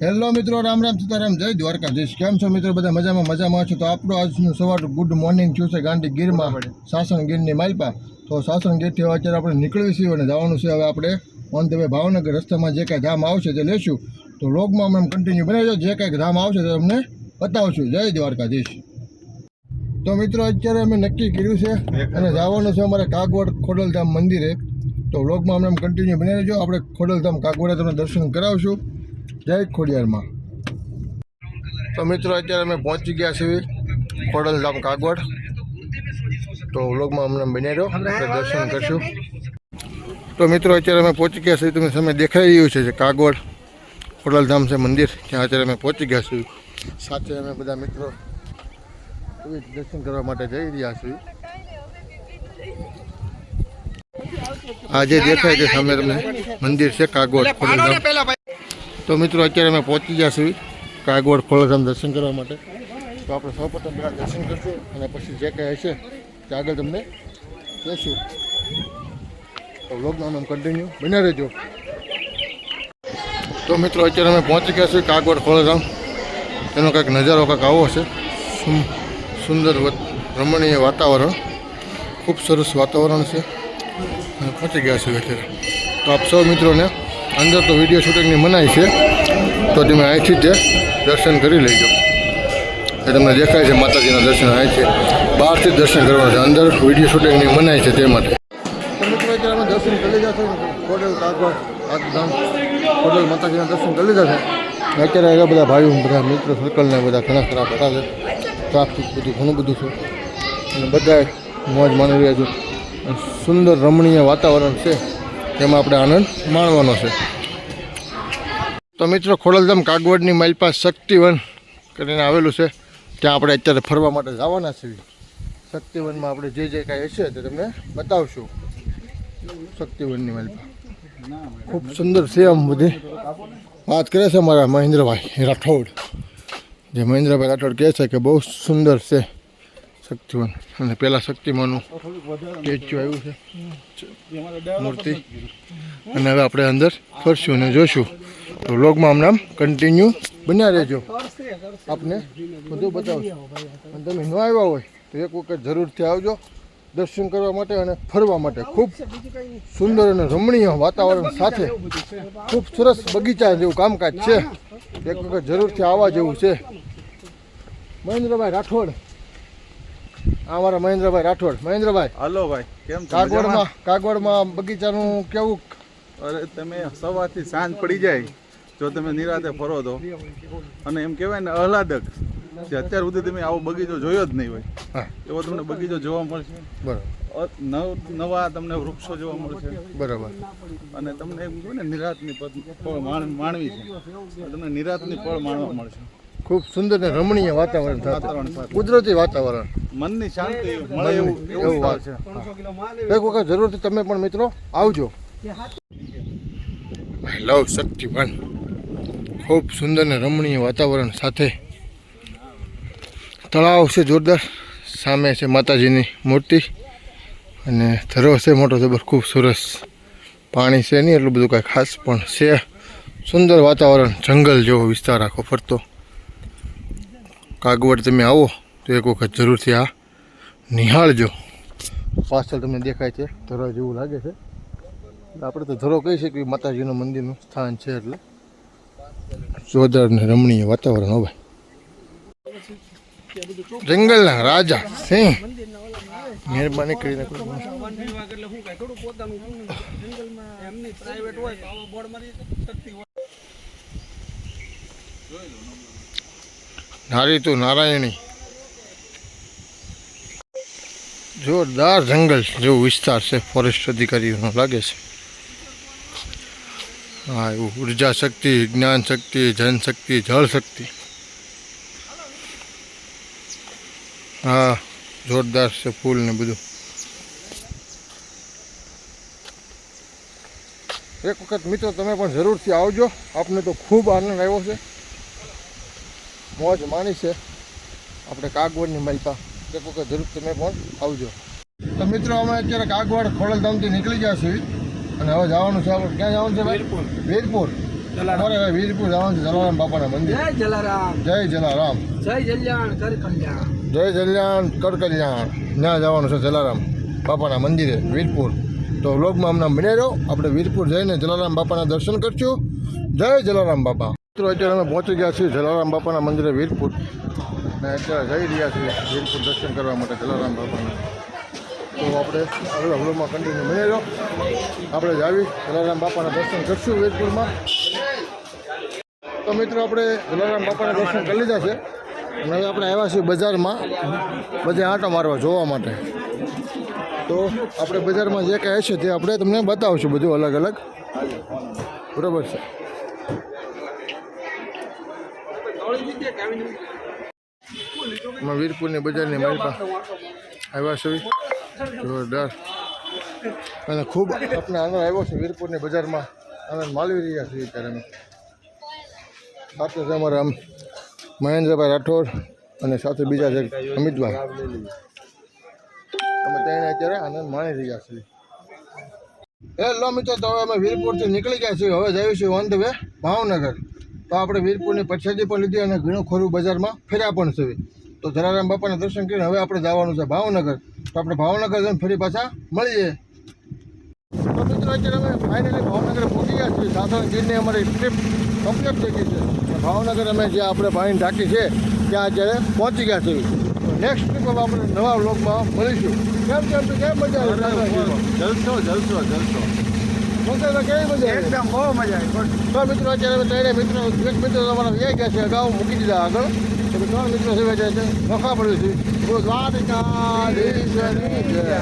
Hello મિત્રો, રામ રામ સીતારામ, જય દ્વારકાધીશ। કેમ છો મિત્રો? બધા મજામાં છો? તો આપણું આજનું સવાર ગુડ મોર્નિંગ થયું છે ગાંધી ગીરમાં, સાસણ ગીરની માલપા। તો સાસણ ગીરથી અત્યારે આપણે નીકળીએ છીએ અને જવાનું છે હવે આપણે ઓન ધ વે ભાવનગર। રસ્તામાં જે કાંઈ ધામ આવશે તે લેશું, તો વ્લોગમાં અમે કન્ટિન્યુ બનાવીશું। જે કાંઈક ધામ આવશે તે અમને બતાવશું। જય દ્વારકાધીશ। તો મિત્રો અત્યારે અમે નક્કી કર્યું છે અને જવાનું છે અમારે કાગવડ ખોડલધામ મંદિરે। તો વ્લોગમાં અમને કન્ટિન્યુ બનાવી લેજો। આપણે ખોડલધામ કાગવડે તમને દર્શન કરાવશું। જય ખોડિયારમાં। તો મિત્રો અત્યારે અમે પહોંચી ગયા છીએ ખોડલધામ કાગવડ। તો વ્લોગમાં અમને બની રહ્યો, દર્શન કરશું। તો મિત્રો અત્યારે અમે પહોંચી ગયા છીએ, તમે સામે દેખાઈ રહ્યું છે જે કાગવડ ખોડલધામ છે મંદિર, ત્યાં અત્યારે અમે પહોંચી ગયા છીએ। સાથે અમે બધા મિત્રો દર્શન કરવા માટે જઈ રહ્યા છીએ। આજે દેખાય છે સામે તમને મંદિર છે કાગવડ ખોડલધામ। તો મિત્રો અત્યારે અમે પહોંચી ગયા છીએ કાગવડ ખોડલધામ દર્શન કરવા માટે। તો આપણે સૌપ્રથમ પહેલાં દર્શન કરશું અને પછી જે કંઈ હશે તે આગળ તમને કહેશું। તો વ્લોગમાં અમે કન્ટિન્યુ બન્યા રહેજો। તો મિત્રો અત્યારે અમે પહોંચી ગયા છીએ કાગવડ ખોડલધામ। તેનો કંઈક નજારો કંઈક આવો છે, સુંદર રમણીય વાતાવરણ, ખૂબ સરસ વાતાવરણ છે અને પહોંચી ગયા છીએ અત્યારે। તો આપ સૌ મિત્રોને અંદર તો વિડીયો શૂટિંગની મનાઈ છે, તો તમે અહીંથી જ દર્શન કરી લેજો। એ તમને દેખાય છે માતાજીના દર્શન અહીંથી, બહારથી જ દર્શન કરવાના છે, અંદર વિડીયો શૂટિંગની મનાઈ છે તે માટે। તો મિત્રો અત્યારે અમે દર્શન કરી લીધા છે ખોડલ કાગવડ ધામ, ખોડલ માતાજીના દર્શન કરી લીધા છે। અત્યારે એવા બધા ભાઈઓ, બધા મિત્રો સર્કલને બધા ઘણા ખરા બેઠા છે, ટ્રાફિક બધું ઘણું બધું છે અને બધા મોજ માણી રહ્યા છે। સુંદર રમણીય વાતાવરણ છે, તેમાં આપણે આનંદ માણવાનો છે। તો મિત્રો ખોડલધામ કાગવડની માલપા શક્તિવન કરીને આવેલું છે, ત્યાં આપણે અત્યારે ફરવા માટે જવાના છીએ। શક્તિવનમાં આપણે જે જે કાંઈ હશે તે તમને બતાવશું। શક્તિવનની માલપા ખૂબ સુંદર છે, આમ બધી વાત કરે છે અમારા મહેન્દ્રભાઈ રાઠોડ, જે મહેન્દ્રભાઈ રાઠોડ કહે છે કે બહુ સુંદર છે શક્તિવન। અને પહેલાં શક્તિમાનું સ્ટેચ્યુ આવ્યું છે, મૂર્તિ, અને હવે આપણે અંદર ફરશું અને જોઈશું। તો વ્લોગમાં આમ કન્ટિન્યુ બન્યા રહેજો, આપને બધું બતાવશું। અને તમે ન આવ્યા હોય તો એક વખત જરૂરથી આવજો દર્શન કરવા માટે અને ફરવા માટે। ખૂબ સુંદર અને રમણીય વાતાવરણ સાથે ખૂબ સરસ બગીચા જેવું કામકાજ છે, એક વખત જરૂરથી આવવા જેવું છે। મહેન્દ્રભાઈ રાઠોડ, અમારા મહેન્દ્રભાઈ રાઠોડ। મહેન્દ્રભાઈ, હાલો ભાઈ, કેમ છો? કાગવડમાં બગીચાનું કેવું? અરે તમે સવારથી સાંજ પડી જાય જો તમે નિરાતે ફરો તો, અને એમ કહેવાય ને આહલાદક, જે અત્યાર સુધી તમે આવો બગીચો જોયો જ નહીં હોય એવો તમને બગીચો જોવા મળશે। બરાબર, નવા તમને વૃક્ષો જોવા મળશે। બરાબર, અને તમને એમ કહ્યું ને નિરાતની પળ માણવી છે, તમને નિરાતની પળ માણવા મળશે। ખૂબ સુંદર ને રમણીય વાતાવરણ સાથે, કુદરતી વાતાવરણ, મનની શાંતિ મળે એવું વાત છે। એક વખત જરૂરથી તમે પણ મિત્રો આવજો। આઈ લવ શક્તિવન, ખૂબ સુંદર ને રમણીય વાતાવરણ સાથે તળાવ છે જોરદાર, સામે છે માતાજીની મૂર્તિ અને ધરો છે મોટો જબર, ખૂબ સરસ। પાણી છે નહીં એટલું બધું કાંઈ ખાસ, પણ છે સુંદર વાતાવરણ, જંગલ જેવો વિસ્તાર આખો ફરતો। કાગવડ તમે આવો તો એક વખત જરૂરથી આ નિહાળજો। પાછળ તમને દેખાય છે ધરો જેવું લાગે છે, આપણે તો ધરો કહી શકીએ, માતાજીનું મંદિરનું સ્થાન છે, એટલે જોરદાર ને રમણીય વાતાવરણ। હવે જંગલના રાજા સિંહ, મહેરબાની કરીને નારી તું નારાયણી, જોરદાર જંગલ જેવો વિસ્તાર છે, ફોરેસ્ટ અધિકારીઓનો લાગે છે। હા, એવું ઉર્જા શક્તિ, જ્ઞાન શક્તિ, જનશક્તિ, જળ શક્તિ, હા જોરદાર છે, ફૂલ ને બધું। એક વખત મિત્રો તમે પણ જરૂરથી આવજો, આપને તો ખૂબ આનંદ આવ્યો છે, મોજ માણી છે આપણે કાગવડની માલપા। એક વખત જરૂર તમે પણ આવજો। તો મિત્રો અમે અત્યારે કાગવડ ખોડલધામથી નીકળી ગયા છીએ અને હવે જવાનું છે આપણે, ક્યાં જવાનું છે? વીરપુર। અમારે હવે વીરપુર જવાનું છે જલારામ બાપાના મંદિર. જય જલારામ, જય જલારામ, જય જલ્યાણ કર કલ્યાણ. જય જલ્યાણ કર કલ્યાણ. ત્યાં જવાનું છે જલારામ બાપાના મંદિરે વીરપુર. તો વ્લોગમાં હમણાં બન્યા રહો. આપણે વીરપુર જઈને જલારામ બાપાના દર્શન કરશું. જય જલારામ બાપા. મિત્રો અત્યારે અમે પહોંચી ગયા છીએ જલારામ બાપાના મંદિરે વીરપુર. અને અત્યારે જઈ રહ્યા છીએ વીરપુર દર્શન કરવા માટે જલારામ બાપાના. તો આપણે આગળ વ્લોગમાં કન્ટિન્યુ બની રહો. આપણે જ આવી જલારામ બાપાના દર્શન કરશું વીરપુરમાં. તો મિત્રો આપણે જલારામ બાપાના દર્શન કરી લીધા છે અને હવે આપણે આવ્યા છીએ બજારમાં બધે આંટો મારવા જોવા માટે. તો આપણે બજારમાં જે કાંઈ છે તે આપણે તમને બતાવશું બધું અલગ અલગ. બરાબર છે. અમે વીરપુરની બજારની મારી પાસે આવ્યા છીએ જોરદાર અને ખૂબ આપણે આનંદ આવ્યો છે વીરપુરની બજારમાં. આનંદ માલવી રહ્યા છીએ અત્યારે અમે. સાથે છે અમારા આમ મહેન્દ્રભાઈ રાઠોડ અને સાથે બીજા છે અમિતભાઈ. અમે ત્યાં અત્યારે આનંદ માણી રહ્યા છીએ. હેલો મિત્રો, તો હવે અમે વીરપુરથી નીકળી ગયા છીએ. હવે જઈએ છીએ ઓન ધ વે ભાવનગર. તો આપણે વીરપુરની પ્રસાદી પણ લીધી અને ઘણું ખોરું બજારમાં ફર્યા પણ છે. તો જલારામ બાપાના દર્શન કરીને હવે આપણે જવાનું છે ભાવનગર. તો આપણે ભાવનગર જઈને ફરી પાછા મળીએ. તો મિત્રો અત્યારે અમે ફાઇનલી ભાવનગર પહોંચી ગયા છીએ. સાધારણ ગીરની અમારી ટ્રીપ કમ્પ્લીટ થઈ ગઈ છે. ભાવનગર અમે જે આપણે પાણી ટાંકી છે ત્યાં અત્યારે પહોંચી ગયા છીએ. નેક્સ્ટ ટ્રીપ હવે આપણે નવા વ્લોગમાં મળીશું. કેમ મજા આવે? જલસો જલસો જલસો મજા કેવી મજા આવે? એકદમ બહુ મજા આવી. તો મિત્રો અત્યારે અમે ત્રણે મિત્રો એક મિત્રો તમારા વ્યાઈ ગયા છે. અગાઉ મૂકી દીધા આગળ. તો 3 મિત્રો સેવા જાય છે. વખા પડ્યું છે. દ્વારિકાધીશની જય.